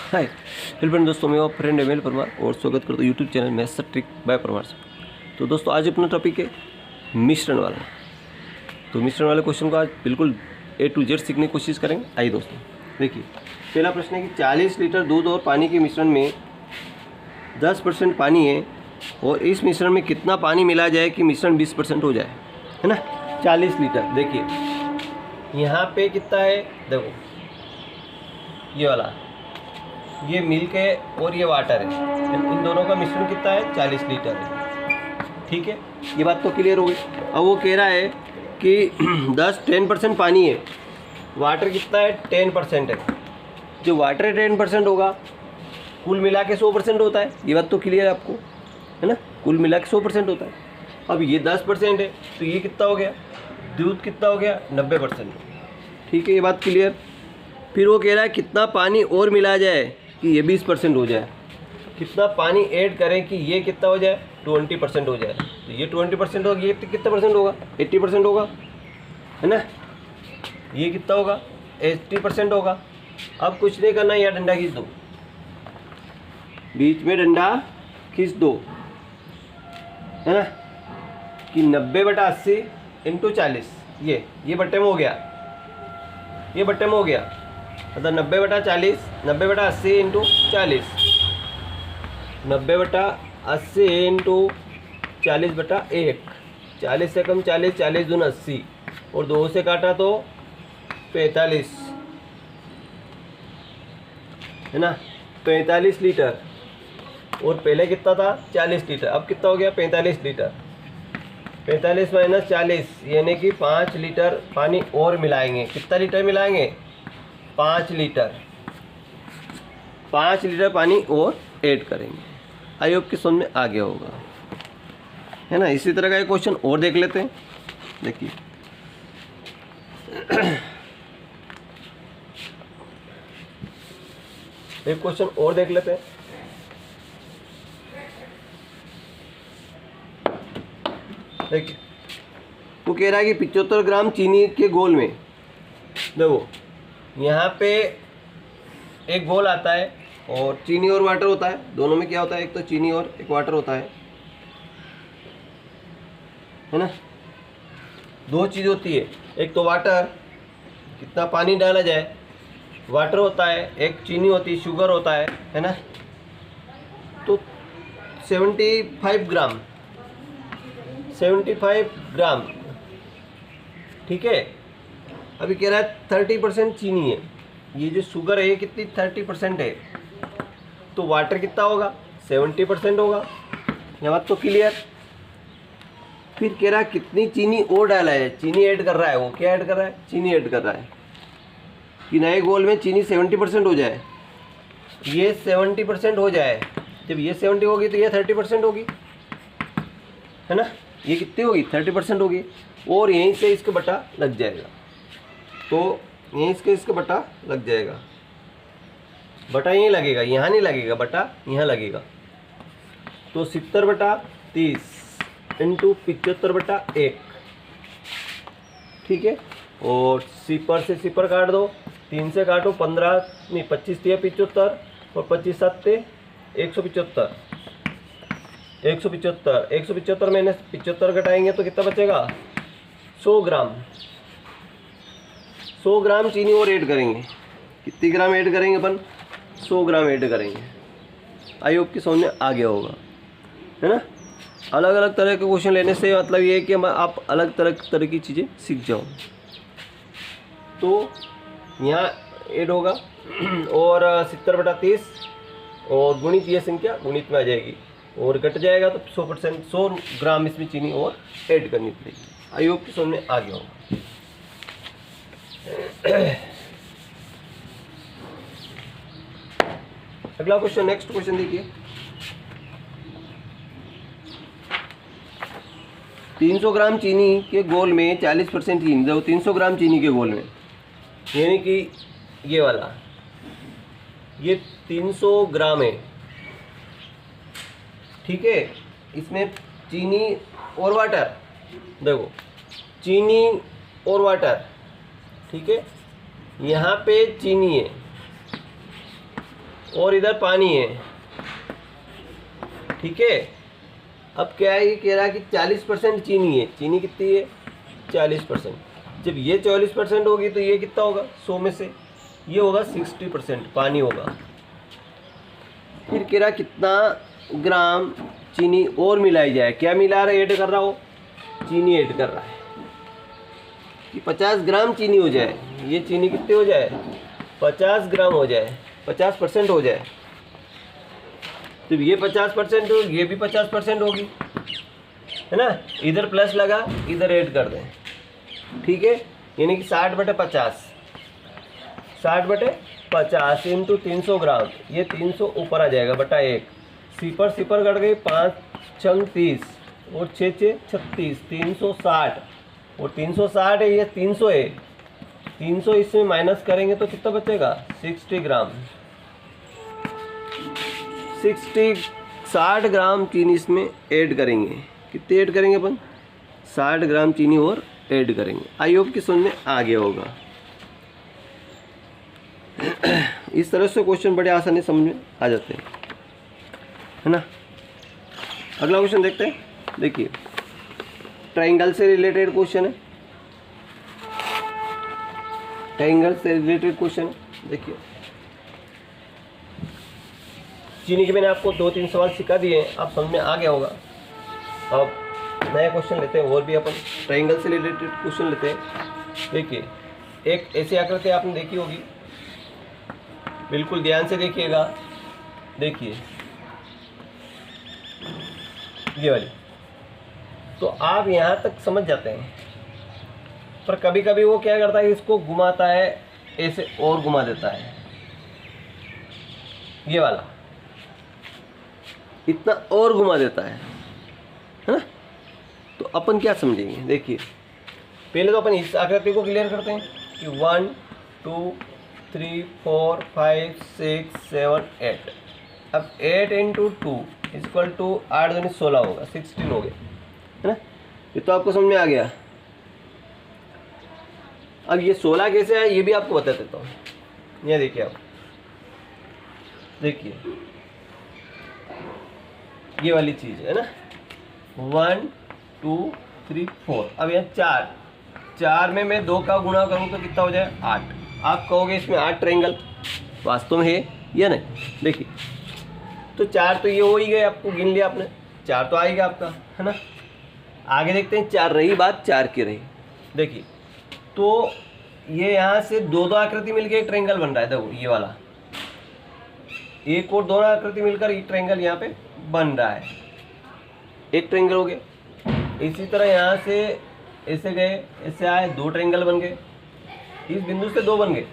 Hi hello friend दोस्तों, मैं friend ML Parmar और स्वागत करता हूँ YouTube channel maths trick bye Parmar से। तो दोस्तों आज अपना टॉपिक है मिश्रण वाला। तो मिश्रण वाले क्वेश्चन को आज बिल्कुल A to Z सीखने की कोशिश करेंगे। आइए दोस्तों देखिए, पहला प्रश्न है कि 40 लीटर दूध और पानी के मिश्रण में 10% पानी है और इस मिश्रण में कितना पानी मिला जाए कि मिश्रण 20% हो जाए, है ना। 40 लीटर, देखिए यहाँ पे कितना है, देखो ये वाला, ये मिल्क है और ये वाटर है, इन दोनों का मिश्रण कितना है, 40 लीटर है। ठीक है, ये बात तो क्लियर हो गई। अब वो कह रहा है कि 10% पानी है, वाटर कितना है, 10% है। जो वाटर 10% होगा, कुल मिला के 100% होता है। ये बात तो क्लियर है आपको, है ना, कुल मिला के 100% होता है। अब ये 10% है तो ये कितना हो गया, दूध कितना हो गया, 90%। ठीक है, ये बात क्लियर। फिर वो कह रहा है कितना पानी और मिला जाए कि ये 20% हो जाए, कितना पानी ऐड करें कि ये कितना हो जाए, 20% हो जाए। तो ये 20% होगा, ये कितना परसेंट होगा, 80% होगा, है ना। ये कितना होगा, 80% होगा। अब कुछ नहीं करना, या डंडा खींच दो, बीच में डंडा खींच दो, है ना, कि 90/80 × 40, ये बट्टे में हो गया, ये बट्टे में हो गया। मतलब 90/40, 90/80 × 40, 90/80 × 40/1, 40 से कम 40, 40 दूनी 80 और 2 से काटा तो 45, है ना। 45 लीटर और पहले कितना था, 40 लीटर, अब कितना हो गया, 45 लीटर। 45 - 40 यानी कि 5 लीटर पानी और मिलाएंगे। कितना लीटर मिलाएंगे, 5 लीटर, 5 लीटर पानी और ऐड करेंगे। आई होप कि समझ में आ गया होगा, है ना। इसी तरह का एक क्वेश्चन और देख लेते हैं। देखिए एक क्वेश्चन और देख लेते हैं। देखिए वो कह रहा है कि 75 ग्राम चीनी के घोल में, देखो यहाँ पे एक घोल आता है और चीनी और वाटर होता है। दोनों में क्या होता है, एक तो चीनी और एक वाटर होता है ना। दो चीज़ होती है, एक तो वाटर, कितना पानी डाला जाए, वाटर होता है, एक चीनी होती है, शुगर होता है ना। तो 75 ग्राम, 75 ग्राम, ठीक है। अभी कह रहा है 30% चीनी है, ये जो शुगर है ये कितनी, 30% है। तो वाटर कितना होगा, 70% होगा। ये बात तो क्लियर। फिर कह रहा है कितनी चीनी और डाला है, चीनी ऐड कर रहा है। वो क्या ऐड कर रहा है, चीनी ऐड कर रहा है कि नए गोल में चीनी 70% हो जाए, ये 70% हो जाए। जब ये 70 होगी तो ये 30% होगी, है ना। ये कितनी होगी, 30% होगी। और यहीं से इसका बटा लग जाएगा, तो यहीं से इसका बटा लग जाएगा। बटा यहीं लगेगा, यहाँ नहीं लगेगा, बटा यहाँ लगेगा। तो 70/30 × 75/1, ठीक है। और सिपर से सिपर काट दो, 3 से काटो, 15 नहीं 25 × 75 और 25 × 7 = 175, 175 में 75 घटाएंगे तो कितना बचेगा, 100 ग्राम। 100 ग्राम चीनी और ऐड करेंगे। कितनी ग्राम ऐड करेंगे अपन, 100 ग्राम ऐड करेंगे। आई होप कि समझ में आ गया होगा, है ना। अलग अलग तरह के क्वेश्चन लेने से मतलब ये है कि आप अलग तरह की चीज़ें सीख जाओ। तो यहाँ ऐड होगा और 70/30 और गुणित ये संख्या गुणित में आ जाएगी और कट जाएगा तो 100%, 100 ग्राम इसमें चीनी और ऐड करनी पड़ेगी। आई होप कि समझ में आ गया होगा। अगला क्वेश्चन, नेक्स्ट क्वेश्चन देखिए। 300 ग्राम चीनी के घोल में 40% चीनी, देखो 300 ग्राम चीनी के घोल में, यानी कि ये वाला, ये 300 ग्राम है, ठीक है। इसमें चीनी और वाटर, देखो चीनी और वाटर, ठीक है। यहाँ पे चीनी है, और इधर पानी है, ठीक है। अब क्या है, ये कह रहा है कि 40% चीनी है। चीनी कितनी है? 40%। जब ये 40% होगी तो ये कितना होगा 100 में से? ये होगा 60% पानी होगा। फिर कह रहा कितना ग्राम चीनी और मिलाई जाए। क्या मिला रहा है? ऐड कर रहा हो, चीनी ऐड कर रहा है कि 50 ग्राम चीनी हो जाए। ये चीनी कितनी हो जाए? 50 ग्राम हो जाए, 50% हो जाए। तो ये 50% हो, ये भी 50% होगी, है ना। इधर प्लस लगा, इधर ऐड कर दें, ठीक है। यानी कि 60/50, 60/50 इंटू 300 ग्राम। ये 300 ऊपर आ जाएगा बटा 1। सिपर सिपर कट गई, 5 छंग 30 और 6 6 36, 360 और 360 है, ये 300 है। 300 इसमें माइनस करेंगे तो कितना बचेगा? 60 ग्राम। 60 ग्राम चीनी इसमें ऐड करेंगे। कितने ऐड करेंगे अपन? 60 ग्राम चीनी और ऐड करेंगे। आई होप कि समझ में आ गया होगा। इस तरह से क्वेश्चन बड़े आसानी समझ में आ जाते हैं, है ना। अगला क्वेश्चन देखते हैं। देखिए, ट्रायंगल से रिलेटेड क्वेश्चन है। ट्रायंगल से रिलेटेड क्वेश्चन है। देखिए, चीनी के मैंने आपको 2-3 सवाल सिखा दिए हैं, आप समझ में आ गया होगा। अब नया क्वेश्चन लेते हैं, और भी अपन ट्रायंगल से रिलेटेड क्वेश्चन लेते हैं। देखिए, एक ऐसी आकृति आपने देखी होगी, बिल्कुल ध्यान से देखिएगा। देखिए ये वाली, तो आप यहाँ तक समझ जाते हैं, पर कभी कभी वो क्या करता है, इसको घुमाता है ऐसे और घुमा देता है। ये वाला इतना और घुमा देता है ना। तो अपन क्या समझेंगे? देखिए, पहले तो अपन इस आकृति को क्लियर करते हैं कि 1 2 3 4 5 6 7 8। अब 8 × 2 = 8 दूनी 16 होगा, 16 हो गया, है ना। ये तो आपको समझ में आ गया। अब ये 16 कैसे आया ये भी आपको बता देता हूँ। ये देखिए, आप देखिए ये वाली चीज़ है ना, 1 2 3 4। अब यहाँ 4 में मैं 2 का गुणा करूँ तो कितना हो जाए? 8। आप कहोगे इसमें 8 ट्रायंगल वास्तव में है या नहीं? देखिए, तो 4 तो ये हो ही गए, आपको गिन लिया आपने, 4 तो आएगा आपका, है ना। आगे देखते हैं, 4 रही बात, 4 की रही। देखिए, तो ये यहाँ से 2 आकृति मिलकर एक ट्रायंगल बन रहा है। देखो ये वाला, एक और 2 आकृति मिलकर एक ट्रायंगल यहाँ पे बन रहा है, एक ट्रायंगल हो गया। इसी तरह यहाँ से ऐसे गए, ऐसे आए, 2 ट्रायंगल बन गए। इस बिंदु से 2 बन गए।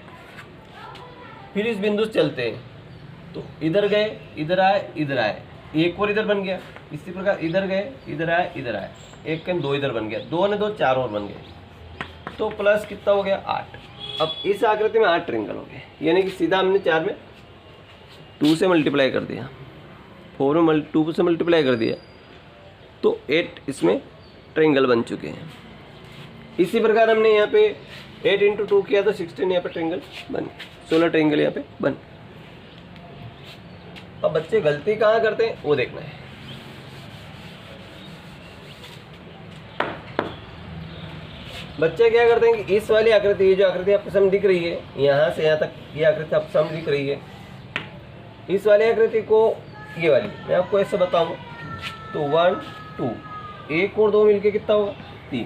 फिर इस बिंदु से चलते हैं, तो इधर गए, इधर आए, इधर आए, एक और इधर बन गया। इसी प्रकार इधर गए, इधर आए, इधर आए, एक के 2 इधर बन गया, 2 ने 2 4 और बन गए। तो प्लस कितना हो गया? 8। अब इस आकृति में 8 ट्रायंगल हो गए, यानी कि सीधा हमने 4 में 2 से मल्टीप्लाई कर दिया, 4 में 2 से मल्टीप्लाई कर दिया, तो 8 इसमें ट्रायंगल बन चुके हैं। इसी प्रकार हमने यहाँ पे 8 × 2 किया तो 16 यहाँ पे ट्रायंगल बन, 16 ट्रायंगल यहाँ पे बन। अब बच्चे गलती कहाँ करते हैं वो देखना है। बच्चे क्या करते हैं कि इस वाली आकृति, ये जो आकृति आपको सामने दिख रही है, यहाँ से यहाँ तक ये आकृति आपको सामने दिख रही है, इस वाली आकृति को, ये वाली मैं आपको ऐसे बताऊँ तो 1 2, 1 और 2 मिलके कितना होगा? 3।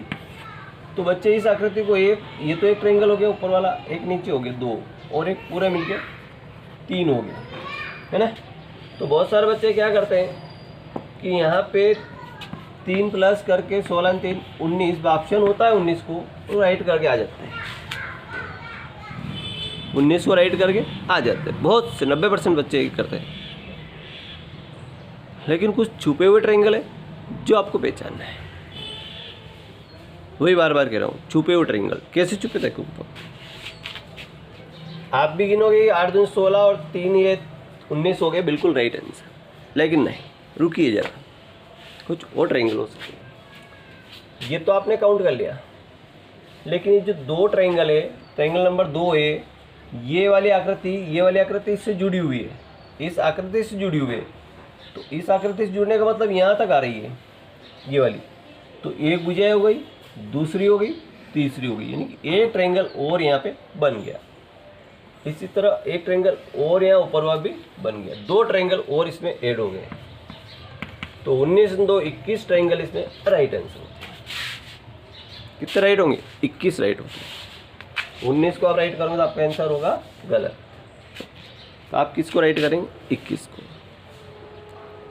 तो बच्चे इस आकृति को ये तो एक ट्रायंगल हो गया ऊपर वाला, एक नीचे हो गया 2, और एक पूरा मिलके 3 हो गया, है ना। तो बहुत सारे बच्चे क्या करते हैं कि यहाँ पे 3 प्लस करके 16 3 19 ऑप्शन होता है, 19 को तो राइट करके आ जाते हैं, 19 को राइट करके आ जाते हैं। बहुत से 90% बच्चे करते हैं। लेकिन कुछ छुपे हुए ट्रायंगल है जो आपको पहचानना है। वही बार बार कह रहा हूँ, छुपे हुए ट्रायंगल कैसे छुपे थे ऊपर? आप भी गिनोगे 8 दूनी 16 और 3 ये 19 हो गए, बिल्कुल राइट आंसर। लेकिन नहीं, रुकिए जरा, कुछ और ट्रायंगल हो सकते हैं। ये तो आपने काउंट कर लिया, लेकिन ये जो 2 ट्रायंगल है, ट्रायंगल नंबर 2 है, ये वाली आकृति इससे जुड़ी हुई है, इस आकृति से जुड़ी हुई है, तो इस आकृति से जुड़ने का मतलब यहाँ तक आ रही है ये वाली, तो एक भुजा हो गई, दूसरी हो गई, तीसरी हो गई, यानी कि एक ट्रायंगल और यहाँ पे बन गया। इसी तरह एक ट्रायंगल और यहाँ ऊपर वाला भी बन गया, 2 ट्रायंगल और इसमें ऐड हो गए। तो 19 2 21 ट्रायंगल इसमें राइट आंसर होते हैं। कितने राइट होंगे? 21 राइट होंगे। 19 को आप राइट करोगे तो आपका आंसर होगा गलत। तो आप किसको राइट करेंगे? 21 को।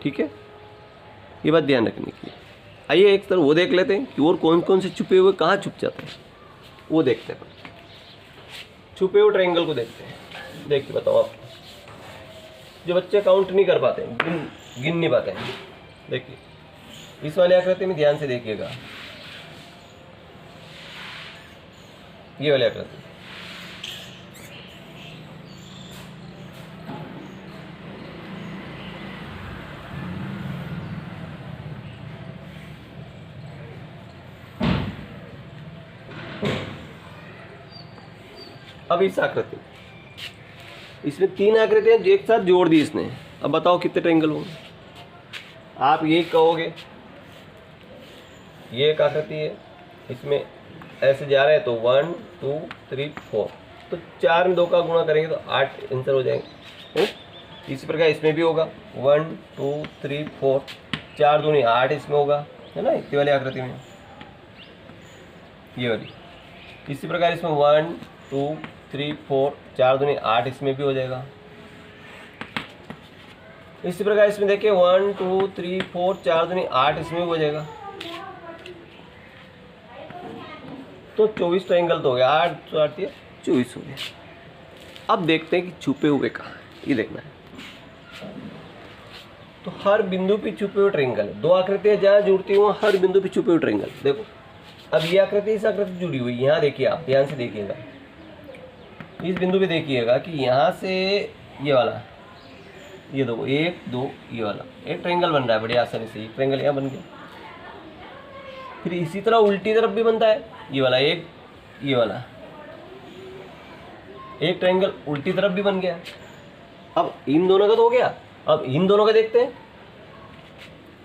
ठीक है, ये बात ध्यान रखने की। आइए एक तरह वो देख लेते हैं कि और कौन कौन से छुपे हुए कहाँ छुप जाते हैं, वो देखते हैं। छुपे हुए ट्रायंगल को देखते हैं। देखिए बताओ आप, जो बच्चे काउंट नहीं कर पाते, गिन नहीं पाते हैं, देखिए इस वाले आकृति में ध्यान से देखिएगा, ये वाली आकृति, अब इस आकृति, इसमें 3 आकृतियां जो एक साथ जोड़ दी इसने। अब बताओ कितने ट्रायंगल होंगे? आप ये कहोगे ये एक आकृति है, इसमें ऐसे जा रहे हैं तो 1 2 3 4, तो 4 में 2 का गुणा करेंगे तो 8 आंसर हो जाएंगे। इसी प्रकार इसमें भी होगा 1 2 3 4, 4 दूनी 8 इसमें होगा, है ना, इतनी वाली आकृति में, ये वाली। इसी प्रकार इसमें 1 2 3 4, 4 दूनी 8 इसमें भी हो जाएगा। इसी प्रकार इसमें देखिए 1 2 3 4, 4 दूनी 8 इसमें भी हो जाएगा। तो 24 ट्रायंगल तो हो गया, 8 तो 8 24 हो गया। अब देखते हैं कि छुपे हुए कहाँ हैं, ये देखना है। तो हर बिंदु पे छुपे हुए ट्रायंगल है, 2 आकृतियां जहाँ जुड़ती हैं वहाँ हर बिंदु पे छुपे हुए ट्रायंगल। देखो अब ये आकृति इस आकृति से जुड़ी हुई, यहाँ देखिए, आप ध्यान से देखिएगा, इस बिंदु पे देखिएगा कि यहाँ से ये वाला, ये देखो 1 2, ये वाला एक ट्रायंगल बन रहा है बड़ी आसानी से, एक ट्रायंगल यहाँ बन गया। फिर इसी तरह उल्टी तरफ भी बनता है, ये वाला एक, ये वाला एक ट्रायंगल उल्टी तरफ भी बन गया। अब इन दोनों का तो हो गया, अब इन दोनों का देखते हैं,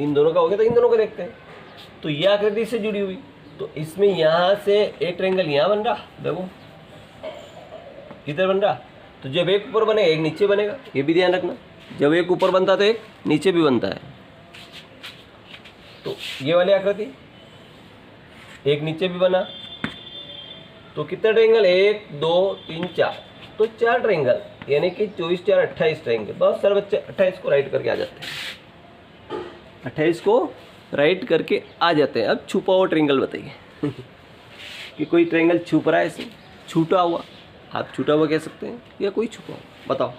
इन दोनों का हो गया तो इन दोनों का देखते हैं। तो ये आकृति से जुड़ी हुई, तो इसमें यहाँ से एक ट्रायंगल यहाँ बन रहा, देखो इधर बन रहा, तो जब एक ऊपर बनेगा एक नीचे बनेगा, ये भी ध्यान रखना, जब एक ऊपर बनता है तो एक नीचे भी बनता है। तो ये वाली आकृति एक नीचे भी बना, तो कितने ट्रायंगल? 1 2 3 4, तो 4 ट्रायंगल, यानी कि 24 4 28 ट्रायंगल। बहुत सारे बच्चे 28 को राइट करके आ जाते हैं, 28 को राइट करके आ जाते हैं। अब छुपा हुआ ट्रायंगल बताइए कि कोई ट्रायंगल छुप रहा है, ऐसे छूटा हुआ, आप छूटा हुआ कह सकते हैं या कोई छुपा हुआ, बताओ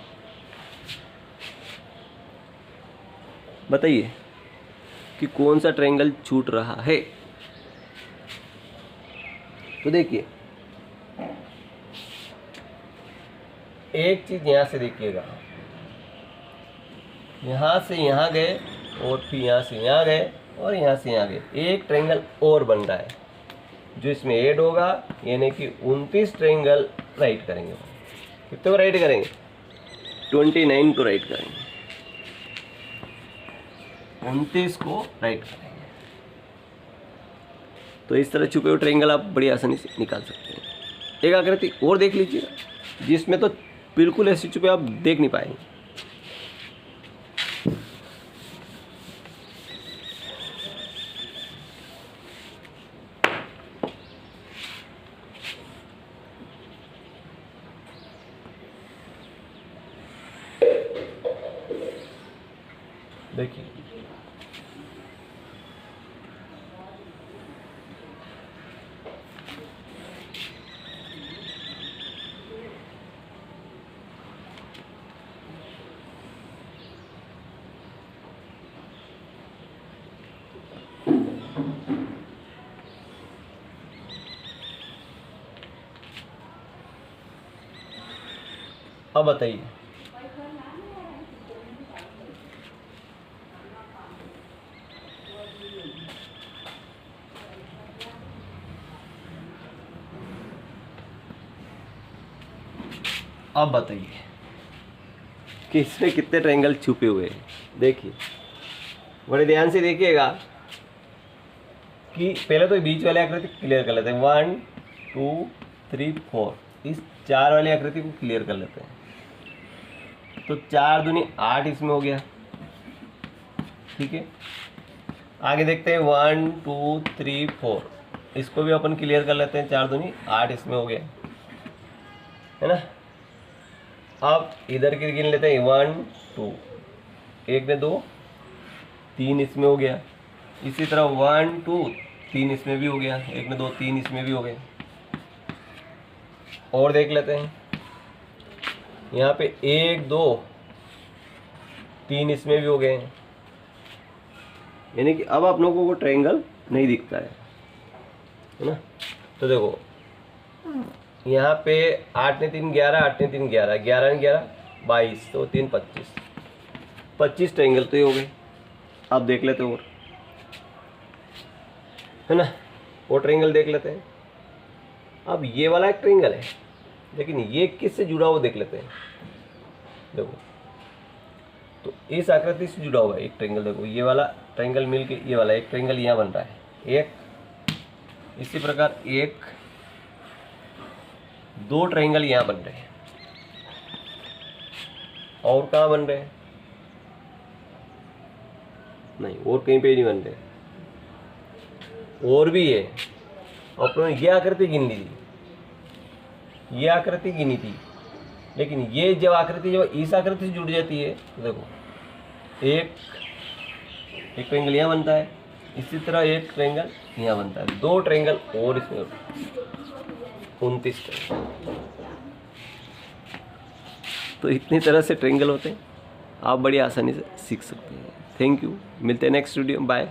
बताइए कि कौन सा ट्रायंगल छूट रहा है। तो देखिए एक चीज यहाँ से देखिएगा, यहाँ से यहाँ गए और फिर यहाँ से यहाँ गए और यहाँ से यहाँ गए, एक ट्रायंगल और बन रहा है जो इसमें ऐड होगा, यानी कि 29 ट्रायंगल राइट करेंगे। कितने को राइट करेंगे? 29 को राइट करेंगे, 29 को राइट करेंगे। तो इस तरह छुपे हुए ट्रायंगल आप बड़ी आसानी से निकाल सकते हैं। एक आकृति और देख लीजिएगा जिसमें तो बिल्कुल ऐसे छुपे आप देख नहीं पाएंगे। देखिए अब बताइए अब बताइए कि इसमें कितने ट्रायंगल छुपे हुए हैं। देखिए बड़े ध्यान से देखिएगा कि पहले तो बीच वाली आकृति क्लियर कर लेते हैं। 1 2 3 4 इस 4 वाली आकृति को क्लियर कर लेते हैं। तो 4 दूनी 8 इसमें हो गया, ठीक है। आगे देखते हैं 1 2 3 4, इसको भी अपन क्लियर कर लेते हैं। 4 दूनी 8 इसमें हो गया, है ना। अब इधर की गिन लेते हैं 1 2, 1 ने 2 3 इसमें हो गया। इसी तरह 1 2 3 इसमें भी हो गया, 1 ने 2 3 इसमें भी हो गए। और देख लेते हैं यहाँ पे 1 2 3 इसमें भी हो गए, यानी कि अब आप लोगों को ट्रायंगल नहीं दिखता है ना। तो देखो यहाँ पे 8 ने 3 11, 8 ने 3 11, 11 ने 11 22, तो 3 25 ट्रायंगल तो ये हो गए। अब देख लेते और, है ना, वो ट्रायंगल देख लेते हैं। अब ये वाला एक ट्रायंगल है, लेकिन ये किससे जुड़ा हुआ देख लेते हैं। देखो तो इस आकृति से जुड़ा हुआ है एक ट्रायंगल। देखो ये वाला ट्रायंगल मिलके ये वाला एक ट्रायंगल यहाँ बन रहा है, एक इसी प्रकार एक 2 ट्रायंगल यहाँ बन रहे हैं। और कहाँ बन रहे हैं? नहीं, और कहीं पे नहीं बन रहे, और भी है। और ये आकृति गिन ली थी, ये आकृति गिनी थी, लेकिन ये जब आकृति जब इस आकृति से जुड़ जाती है तो देखो एक ट्रायंगल यहाँ बनता है, इसी तरह एक ट्रायंगल यहाँ बनता है, 2 ट्रायंगल और इसमें 29 ट्रायंगल। तो इतनी तरह से ट्रायंगल होते हैं, आप बड़ी आसानी से सीख सकते हैं। थैंक यू, मिलते हैं नेक्स्ट वीडियो, बाय।